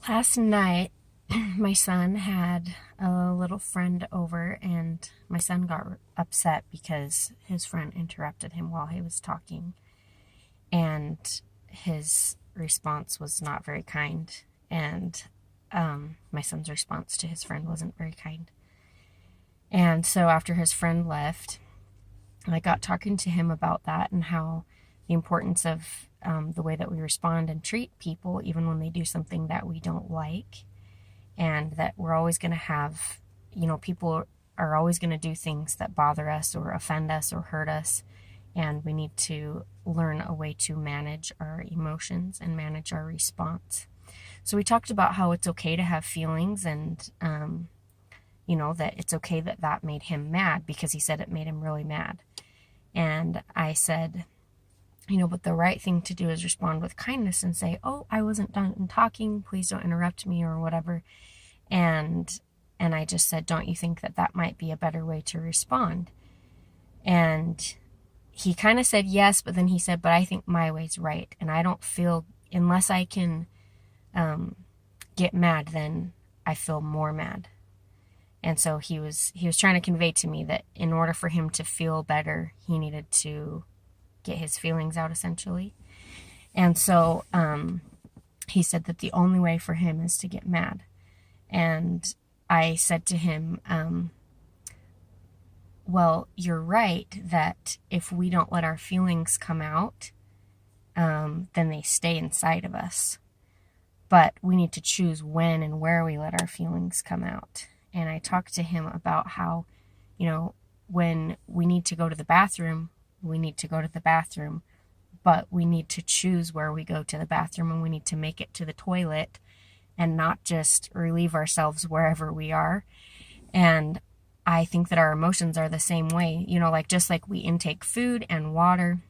Last night, my son had a little friend over, and my son got upset because his friend interrupted him while he was talking, and his response was not very kind. And my son's response to his friend wasn't very kind. And so after his friend left, I got talking to him about that and how the importance of the way that we respond and treat people, even when they do something that we don't like, and that we're always going to have, people are always going to do things that bother us or offend us or hurt us. And we need to learn a way to manage our emotions and manage our response. So we talked about how it's okay to have feelings, and, that it's okay that that made him mad because he said it made him really mad. And I said, but the right thing to do is respond with kindness and say, "Oh, I wasn't done talking. Please don't interrupt me," or whatever. And I just said, "Don't you think that that might be a better way to respond?" And he kind of said yes, but then he said, "But I think my way's right. And I don't feel, unless I can get mad, then I feel more mad." And so he was trying to convey to me that in order for him to feel better, he needed to get his feelings out, essentially. And so he said that the only way for him is to get mad. And I said to him, well, you're right that if we don't let our feelings come out, then they stay inside of us. But we need to choose when and where we let our feelings come out. And I talked to him about how, when we need to go to the bathroom, we need to go to the bathroom, but we need to choose where we go to the bathroom, and we need to make it to the toilet and not just relieve ourselves wherever we are. And I think that our emotions are the same way, just like we intake food and water,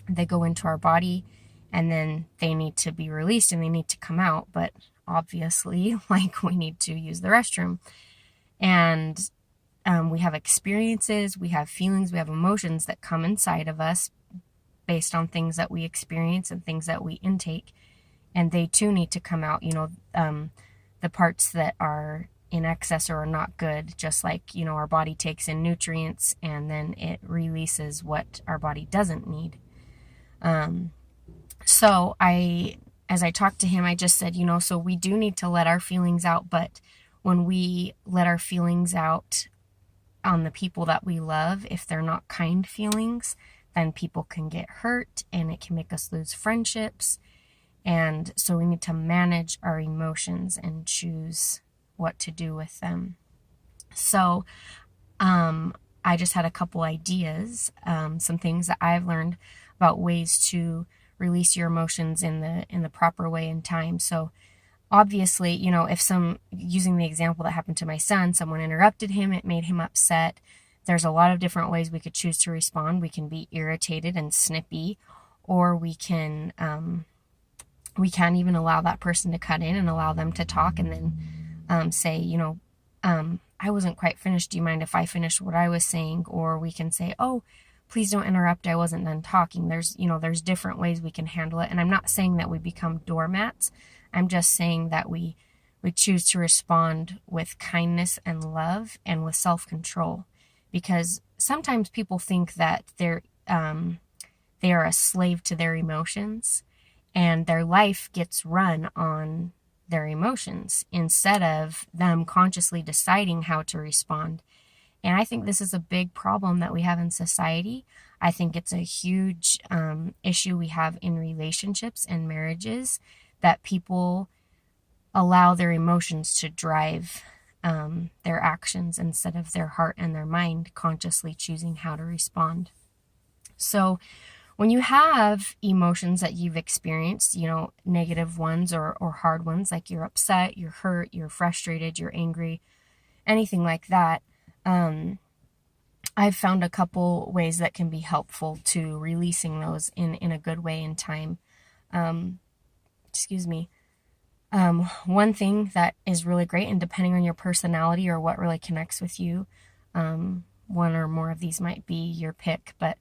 they go into our body and then they need to be released and they need to come out. But obviously, we need to use the restroom. And we have experiences, we have feelings, we have emotions that come inside of us based on things that we experience and things that we intake. And they too need to come out, the parts that are in excess or are not good, just like, our body takes in nutrients and then it releases what our body doesn't need. So as I talked to him, I just said, so we do need to let our feelings out, but when we let our feelings out on the people that we love, if they're not kind feelings, then people can get hurt and it can make us lose friendships. And so we need to manage our emotions and choose what to do with them. So I just had a couple ideas, some things that I've learned about ways to release your emotions in the proper way and time. So obviously, if using the example that happened to my son, someone interrupted him, it made him upset. There's a lot of different ways we could choose to respond. We can be irritated and snippy, or we can even allow that person to cut in and allow them to talk and then say, I wasn't quite finished. Do you mind if I finish what I was saying? Or we can say, "Oh, please don't interrupt. I wasn't done talking." There's different ways we can handle it. And I'm not saying that we become doormats. I'm just saying that we choose to respond with kindness and love and with self-control, because sometimes people think that they are a slave to their emotions and their life gets run on their emotions instead of them consciously deciding how to respond. And I think this is a big problem that we have in society. I think it's a huge issue we have in relationships and marriages, that people allow their emotions to drive their actions instead of their heart and their mind consciously choosing how to respond. So when you have emotions that you've experienced, negative ones or hard ones, like you're upset, you're hurt, you're frustrated, you're angry, anything like that, I've found a couple ways that can be helpful to releasing those in a good way in time. One thing that is really great, and depending on your personality or what really connects with you, one or more of these might be your pick, but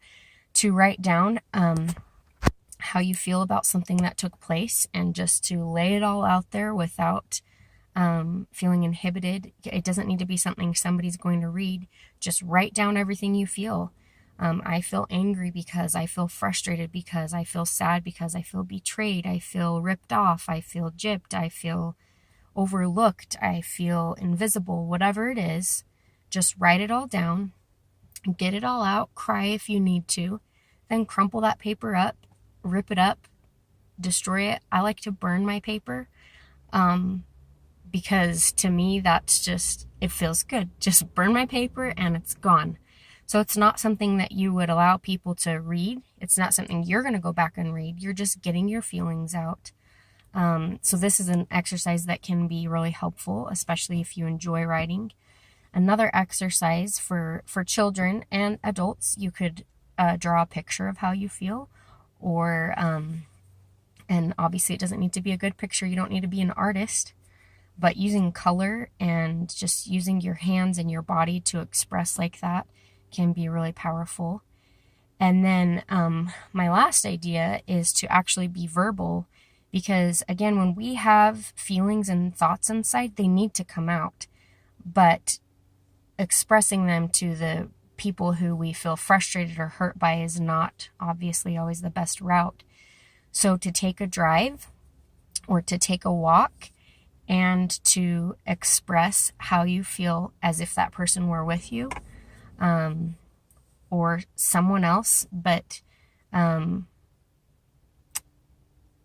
to write down how you feel about something that took place, and just to lay it all out there without feeling inhibited. It doesn't need to be something somebody's going to read. Just write down everything you feel. I feel angry because I feel frustrated, because I feel sad, because I feel betrayed, I feel ripped off, I feel gypped, I feel overlooked, I feel invisible, whatever it is. Just write it all down, get it all out, cry if you need to, then crumple that paper up, rip it up, destroy it. I like to burn my paper because to me that's just, it feels good. Just burn my paper and it's gone. So it's not something that you would allow people to read. It's not something you're going to go back and read. You're just getting your feelings out. So this is an exercise that can be really helpful, especially if you enjoy writing. Another exercise for children and adults, you could draw a picture of how you feel, or and obviously it doesn't need to be a good picture. You don't need to be an artist, but using color and just using your hands and your body to express like that can be really powerful. And then my last idea is to actually be verbal, because again, when we have feelings and thoughts inside, they need to come out. But expressing them to the people who we feel frustrated or hurt by is not obviously always the best route. So to take a drive or to take a walk and to express how you feel as if that person were with you, or someone else, but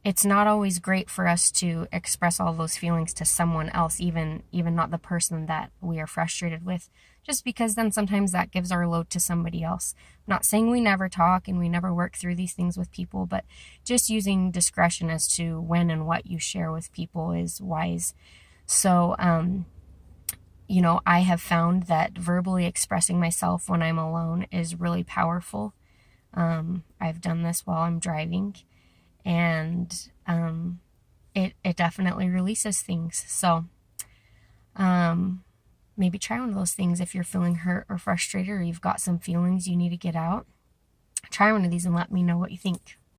it's not always great for us to express all those feelings to someone else, even not the person that we are frustrated with, just because then sometimes that gives our load to somebody else. I'm not saying we never talk and we never work through these things with people, but just using discretion as to when and what you share with people is wise. So, I have found that verbally expressing myself when I'm alone is really powerful. I've done this while I'm driving, and it definitely releases things. So maybe try one of those things if you're feeling hurt or frustrated, or you've got some feelings you need to get out. Try one of these and let me know what you think.